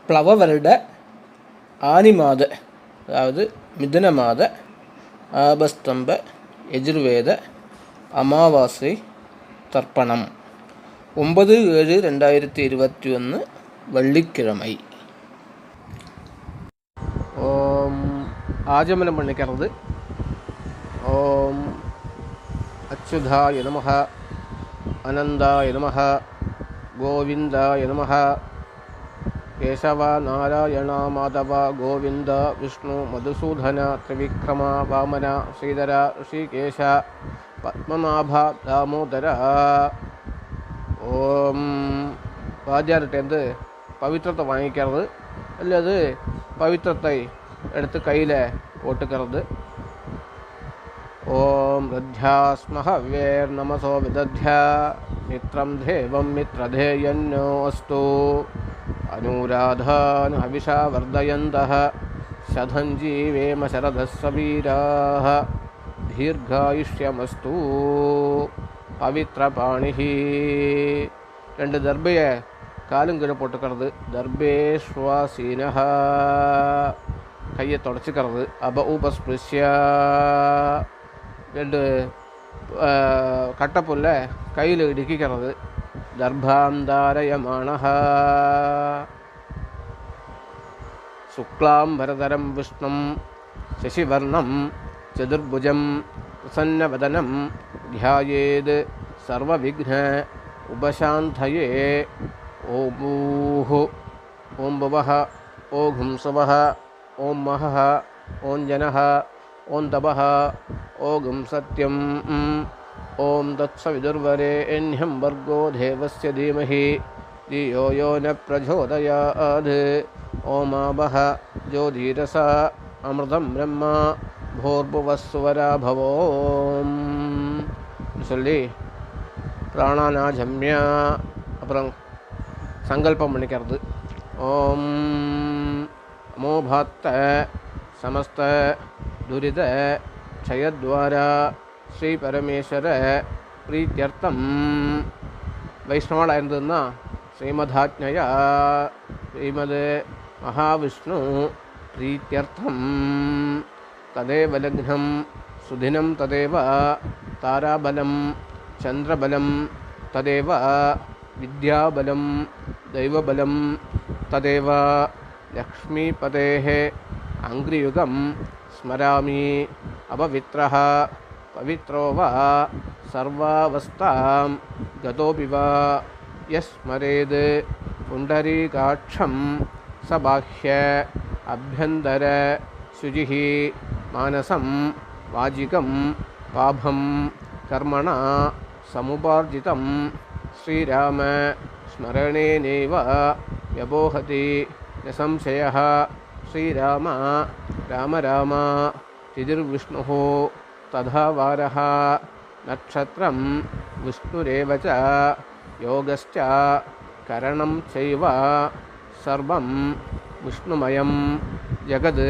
പ്ലവവരുട ആനിമാത, அதாவது மிதுன மாத ஆபஸ்தம்ப யஜுர்வேத அமாவாசை தர்ப்பணம் 9/7/2021 வெள்ளிக்கிழமை. ஓம் ஆஜமனம் பண்ணிக்கிறது. ஓம் அச்சுதாய நமஹ, அனந்தாய நமஹ, கோவிந்தாய நமஹ, கேசவ நாராயண மாதவ கோவிந்த விஷ்ணு மதுசூதன த்ரிவிக்ரம வாமன ஸ்ரீதர ഋഷികേശ പത്മനാഭ ദാമോദര. ஓம் வாத்தியார்கிட்டேருந்து பவித்திரத்தை வாங்கிக்கிறது அல்லது பவித்திரத்தை எடுத்து கையில் போட்டுக்கிறது. ஓம் ரத்யாஸ்மஹ வேர் நமசோ விதத்யா மித்ரம் தேவம் மித்ரதேயன்னோ அஸ்து அனுராதான் ஹவிஷா வர்தயந்தः சதஞ்சீவேம சரதஸ்வீராः தீர்காயுஷ்யமஸ்து. பவித்ரபாணிஹி. 2 தர்பையை காலும் கீழே போட்டுக்கிறது. தர்பேஸ்வாசீனஹ. கையை தொடச்சிக்கிறது. அப உபஸ்பிருஷ்ய. 2 கட்டப்புல்ல கையில் இடுக்கிக்கிறது. தர்பாந்தாரயமானஹ. சுக்லாம் வரதரம் விஷ்ணும் சசிவர்ணம் சதுர்புஜம் பிரசன்னவதனம் ध्यायेद् सर्वविघ्न उपशान्तये. ओम भूः ओम भुवः ओं सुवः ओं महः ओं जनः ओं तपः ओं सत्यं ओं तत्सविदुर्वरेण्यं भर्गो देवस्य धीमहि धियो यो न प्रचोदयात्. ओमावः ज्योतिरसा अमृतं ब्रह्म भूर्भुवस्सुवरा भवोम् சொல்லி பிராணானாஜம்யா அப்புறம் சங்கல்பம் பண்ணிக்கிறது. ஓம் அமோபாத்த சமஸ்த துரித க்ஷயத்வாரா ஸ்ரீ பரமேஸ்வர பிரீத்தியர்த்தம். வைஷ்ணவாளாக இருந்ததுன்னா ஸ்ரீமதாஜ்ஞயா ஸ்ரீமத் மகாவிஷ்ணு பிரீத்தியர்த்தம் ததேவ லக்னம் சுதினம் ததேவ ताराबलं चंद्रबलं तदेव विद्याबलं दैवबलं तदेव लक्ष्मीपतेः अंग्रियुगं स्मरामि. अपवित्रः पवित्रो वा सर्वावस्थां गतोऽपि वा यस्मरेद् पुण्डरीकाक्षं स बाह्य अभ्यन्तर शुचिः मानसं वाजिकं पापं कर्मणा समुपार्जितं श्रीराम स्मरणेनैव व्यपोहति न संशयः. श्रीराम राम राम तिथिर्विष्णुः तथा वारः नक्षत्रं विष्णुरेव च योगश्च करणं चैव सर्वं विष्णुमयं जगत्.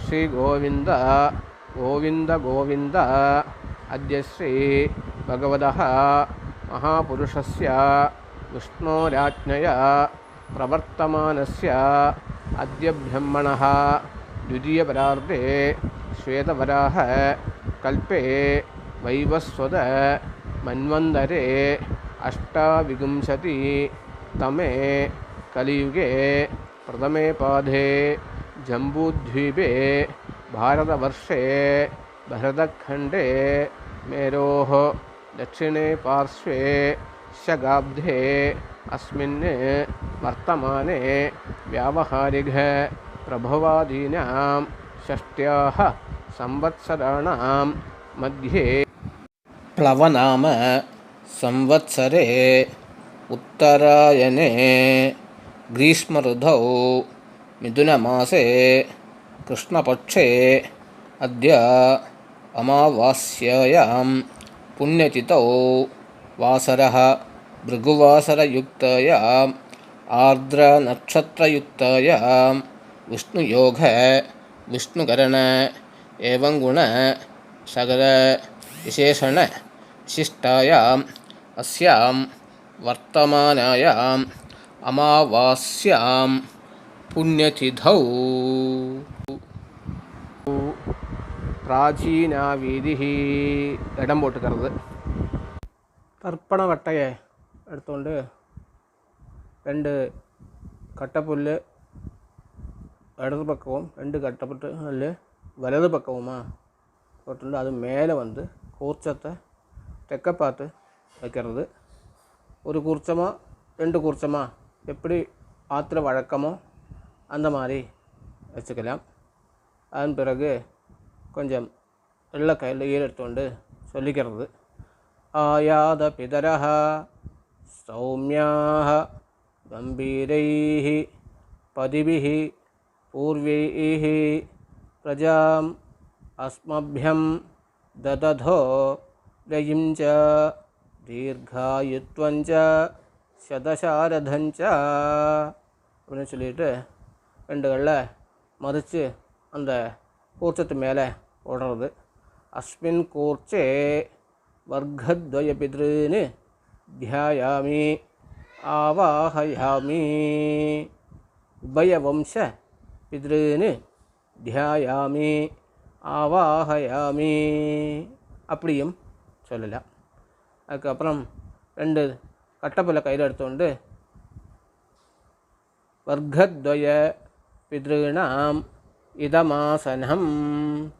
श्रीगोविन्द गोविन्द गोविन्द. अद्य श्री भगवतः महापुरुषस्य विष्णोराज्ञया प्रवर्तमानस्य अद्य ब्रह्मणः द्वितीयपरार्धे श्वेतवराह कल्पे वैवस्वत मन्वन्तरे अष्टाविंशतितमे कलियुगे प्रथमे पादे जम्बूद्वीपे भारतवर्षे भरतखण्डे मेरोः दक्षिणे पार्श्वे शगाब्धे अस्मिन् वर्तमाने व्यावहारिक प्रभवादीनां षष्ट्याः संवत्सराणां मध्ये प्लवनाम संवत्सरे उत्तरायणे ग्रीष्मऋतौ मिथुनमासे कृष्णपक्षे अद्य अमावास्यायां पुण्यतिथौ वासरः भृगुवासरयुक्तायाम् आर्द्रनक्षत्रयुक्तायां विष्णुयोग विष्णुकरण एवं गुण सकल विशेषण विशिष्टायाम् अस्यां वर्तमानायाम् अमावास्यां புண்ணியதிதௌ பிராச்சீனா வீதிஹி இடம் போட்டுக்கிறது. தர்ப்பண வட்டையை எடுத்துകൊണ്ട് 2 கட்டைப்புல் இடது பக்கமும் 2 கட்டைப்புல் வலது பக்கமுமா போட்டு அது மேலே வந்து கூர்ச்சத்தை தெற்க பார்த்து வைக்கிறது. ஒரு கூர்ச்சமா 2 கூர்ச்சமா எப்படி ஆற்றுல வழக்கமோ அந்த மாதிரி வச்சுக்கலாம். அதன் பிறகு கொஞ்சம் வெள்ளை கையில் எடுத்துக்கொண்டு சொல்லிக்கிறது. ஆயாத பிதரஹ சௌமியாக கம்பீரைஹி பதிபிஹி பூர்வைஹி பிரஜாம் அஸ்மப்யம் தததோ ரயிஞ்ச தீர்காயுத்வஞ்ச சதசாரதஞ்ச அப்படின்னு சொல்லிட்டு 2 கல்லை மறித்து அந்த கூர்ச்சத்து மேலே போடுறது. அஸ்மின் கூர்ச்சே வர்க்கத்வய பித்ருன்னு தியாயாமி ஆவாஹயாமி உபயவம்ச பித்ருன்னு தியாயாமி ஆவாஹயாமி அப்படியும் சொல்லலாம். அதுக்கப்புறம் 2 கட்டைப்புல்லை கையில் எடுத்துக்கொண்டு வர்க்கத்வய பித்ருணாம் இதமாசனம்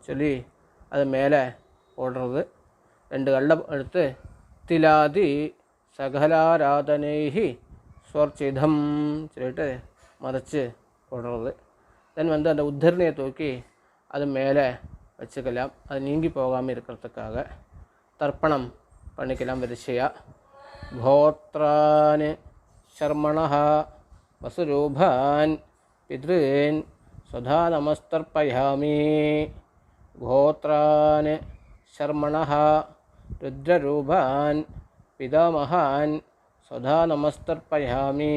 சொல்லி அது மேலே போடுறது. 2 கல்லை எடுத்து திலாதி சகலாராதனைஹி ஸ்வர்ச்சிதம் சொல்லிட்டு மறைச்சு போடுறது. தென் வந்து அந்த உத்தரணியை தூக்கி அது மேலே வச்சுக்கலாம். அது நீங்கி போகாமல் இருக்கிறதுக்காக தர்ப்பணம் பண்ணிக்கலாம். வரிசையாக கோத்ரான் சர்மணः வசுரூபான் பித்ருன் स्वधा नमस्तर्पयामि गोत्रान् शर्मणः रुद्ररूपान् पितामहान् स्वधा नमस्तर्पयामि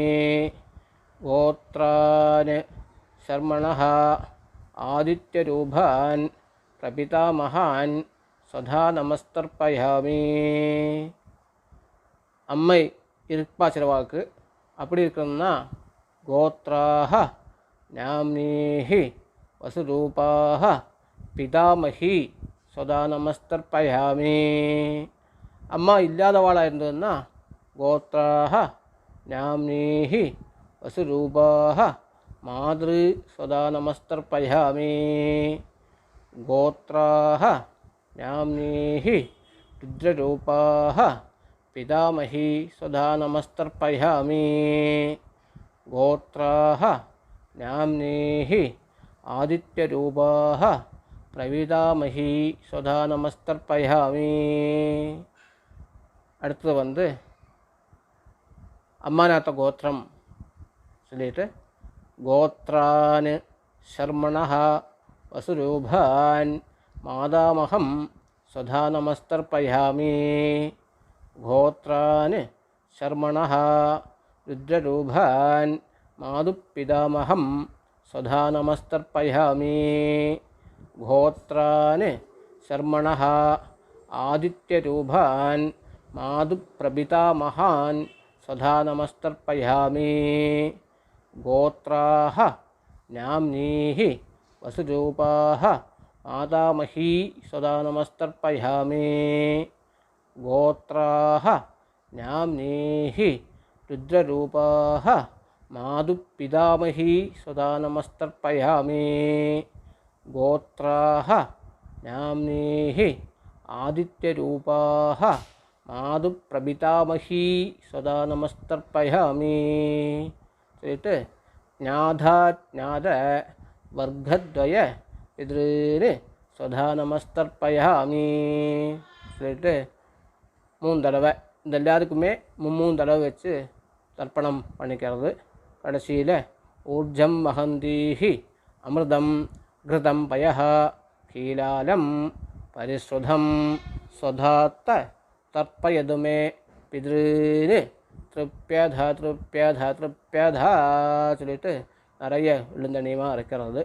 गोत्रान् शर्मणः आदित्यरूपान् प्रपितामहान् स्वधा नमस्तर्पयामि. அம்மை இருப்பா சில வாக்கு அப்படி இருக்குன்னா கோத்ராஹ நாம்னீஹி வசுரூபாஹ பிதாமஹி சதா நமஸ்தர்ப்பயாமி. அம்மா இல்லாதவாளாக இருந்ததுன்னா கோத்ராஹ நாம்னீஹி வசுரூபாஹ மாத்ரு சதா நமஸ்தர்ப்பயாமி. கோத்ராஹ நாம்னீஹி ருத்ரரூபாஹ பிதாமஹி சதா நமஸ்தர்ப்பயாமி. கோத்ராஹ நாம்னீஹி ஆதித்யரூபாஹ பிரவிதாமஹி சதா நமஸ்தர்ப்பயாமி. அடுத்தது வந்து அம்மாநாத்த கோத்திரம் சொல்லிட்டு கோத்ரான் சர்மணः வசுரூபான் மாதாமகம் சதா நமஸ்தர்ப்பயாமி. கோத்ரான் சர்மணः ருத்ரரூபான் மாதுப்பிதாமகம் சதா நமஸ்தர்ப்பயாமி. கோத்ரான் சர்மணः ஆதித்யரூபான் மாதுப்பிரபிதாமகான் சதா நமஸ்தர்ப்பயாமி. கோத்ராஹ நாம்னீஹி வசுரூபாஹ மாதாமஹி சதா நமஸ்தர்ப்பயாமி. கோத்ராஹ நாம்னீஹி ருத்ரரூபாஹ மாதுப்பிதாமஹி சதா நமஸ்தர்ப்பயாமி. கோத்ராஹ நாம்னீஹி ஆதித்யரூபாஹ மாதுப்பிரபிதாமஹி சதா நமஸ்தர்ப்பயாமி. சொல்லிட்டு ஞாதாஜ்ஞாத வர்க்கத்வய பித்ருன்னு சதா நமஸ்தர்ப்பயாமி சொல்லிட்டு 3 தடவை இந்த எல்லாருக்குமே 3 தடவை வச்சு தர்ப்பணம் பண்ணிக்கிறது. கடைசியில் ஊர்ஜம் வஹந்தீஹி அமிர்தம் கிருதம் பயஹ கீலாலம் பரிஸ்ருதம் ஸ்வதாத்த தர்ப்பயதுமே பித்ருன்னு திருப்யதா திருப்யதா திருப்யதா சொல்லிட்டு நிறைய விழுந்தனியமாக இருக்கிறது.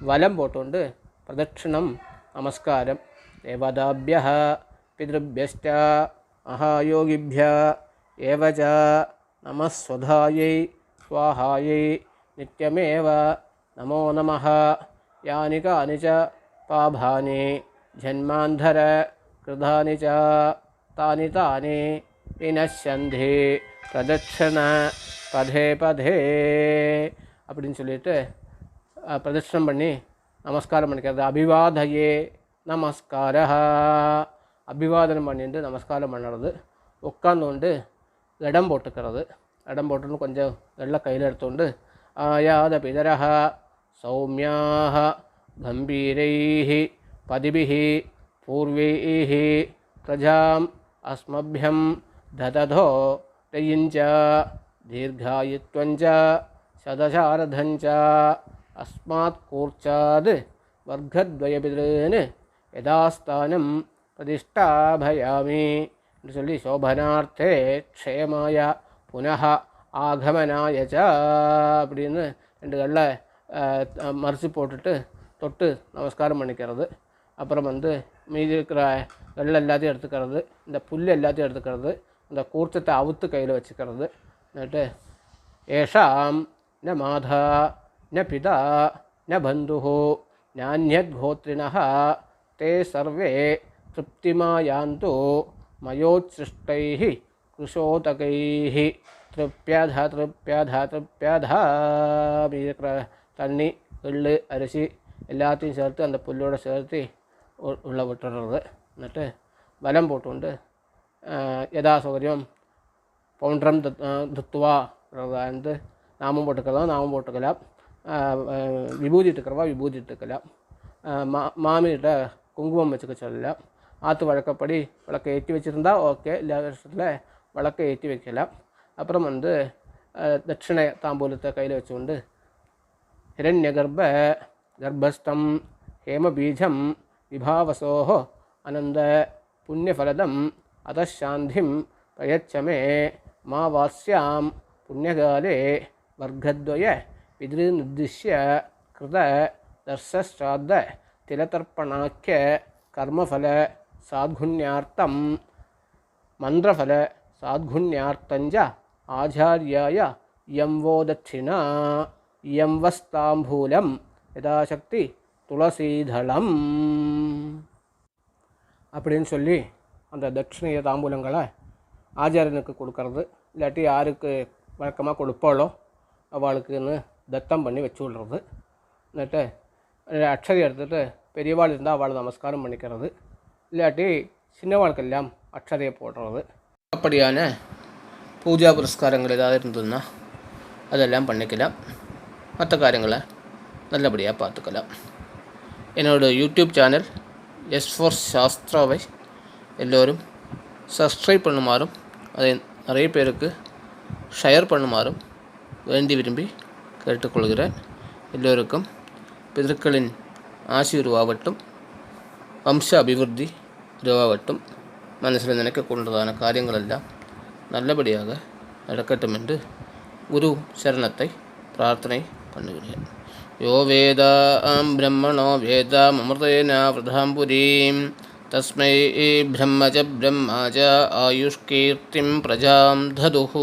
வலம் போட்டுண்டு பிரதட்சிணம் நமஸ்காரம். தேவதாபியः பித்ருभ्यश्च மகாயோகிभ्यः ஏவ ச நமஸ்வதாயை ஸ்வாஹாயை नित्यमेव नमो नमः यानि कानि च पापानि जन्मान्धर कृतानि च तानि तानि विनश्यन्ति प्रदक्षिण पदे पदे அப்படின்னு சொல்லிட்டு பிரதட்சணம் பண்ணி நமஸ்காரம் பண்ணிக்கிறது. அபிவாதயே நமஸ்கார, அபிவாதனம் பண்ணிட்டு நமஸ்காரம் பண்ணுறது. உட்காந்துண்டு இடம் போட்டுக்கிறது. இடம் போட்டுன்னு கொஞ்சம் வெள்ளை கையில் எடுத்துകൊണ്ട് ஆயாத பிதரஹ சௌமியாக கம்பீரைः பதிபிः பூர்வைः பிரஜாம் அஸ்மभ्यं ददधो तयिञ्च दीर्घायुत्वञ्च शतशारदञ्च अस्मात् कूर्चाद् वर्गद्वयपितॄन् यदास्थानं प्रतिष्ठापयामि என்று சொல்லி சோபனார்த்தே க்ஷேமாய புனः ஆகமனாய ச அப்படின்னு 2 கல்ல மரிச்சு போட்டுட்டு தொட்டு நமஸ்காரம் பண்ணிக்கிறது. அப்புறம் மீதி இருக்கிற வெள்ளை எல்லாத்தையும் எடுத்துக்கிறது, இந்த புல் எல்லாத்தையும் எடுத்துக்கிறது, இந்த கூர்ச்சத்தை அவுத்து கையில் வச்சுக்கிறது. എന്നിട്ട് ஏஷாம் ந மாதா ந பிதா ந பந்துः நான்யத்கோத்ரிணः ते सर्वे तृप्तिमायान्तु मयोत्सृष्टैः कृशोदकैः तृप्यध तृप्यध तृप्यध. தண்ணி எள்ளு அரிசி எல்லாத்தையும் சேர்த்து அந்த புல்லோடு சேர்த்து உள்ள விட்டுறது. എന്നിട്ട് വലം പോട്ടുകൊണ്ട് യഥാസൗകര്യം പൗണ്ട്രം ദുത്വാ നാമം போட்டுக்கலாம், நாமம் போட்டுக்கலாம், விபூதி இட்டுக்கிறவா விபூதி இட்டுக்கலாம், மாமிகிட்ட குங்குமம் வச்சுக்க சொல்லலாம். ஆற்று வழக்கப்படி விளக்கை ஏற்றி வச்சுருந்தா ஓகே, இல்லாத வருஷத்தில் விளக்கை ஏற்றி வைக்கலாம். அப்புறம் தட்சிணை தாம்பூலத்தை கையில் வச்சுக்கொண்டு हिरण्यगर्भ गर्भस्थं हेमबीजं विभावसोः अनन्द पुण्यफलदम् अतः शान्तिं प्रयच्छ मे मा वास्यां पुण्यकाले वर्गद्वय पितॄन्निर्दिश्य कृत दर्शश्राद्ध तिलतर्पणाख्य कर्मफल साद्गुण्यार्थं मन्त्रफल साद्गुण्यार्थञ्च आचार्याय इयं वो दक्षिणा इयं वस्ताम्बूलं यथाशक्ति துளசீதளம் அப்படின்னு சொல்லி அந்த தட்சிணைய தாம்பூலங்களை ஆச்சாரியனுக்கு கொடுக்கறது. இல்லாட்டி யாருக்கு வழக்கமாக கொடுப்பாளோ அவளுக்குன்னு தத்தம் பண்ணி வச்சு விடுறது. എന്നിട്ട് அக்ஷதை எடுத்துகிட்டு பெரியவாள் இருந்தால் அவளை நமஸ்காரம் பண்ணிக்கிறது. இல்லாட்டி சின்னவாளுக்கெல்லாம் அக்ஷதையை போடுறது. அப்படியான பூஜா புரஸ்காரங்கள் ஏதாவது இருந்ததுன்னா அதெல்லாம் பண்ணிக்கலாம். மற்ற காரியங்களை நல்லபடியாக பார்த்துக்கலாம். என்னோடய யூடியூப் சேனல் S4 சாஸ்திராவை எல்லோரும் சப்ஸ்கிரைப் பண்ணுமாறும் அதை நிறைய பேருக்கு ஷேர் பண்ணுமாறும் வேண்டி விரும்பி கேட்டுக்கொள்கிறேன். எல்லோருக்கும் பிதற்களின் ஆசி உருவாகட்டும், வம்ச அபிவிருத்தி உருவாகட்டும், மனசில் நினைக்கொண்டதான காரியங்களெல்லாம் நல்லபடியாக நடக்கட்டும் என்று குரு சரணத்தை பிரார்த்தனை பண்ணுகிறேன். யோ வேதாம் பிரம்மணோ வேதாமமிருதேன வృధాம் புரீம் தஸ்மை பிரம்ம ச பிரம்மா ச ஆயுஷ்கீர்த்திம் பிரஜாம் ததுः.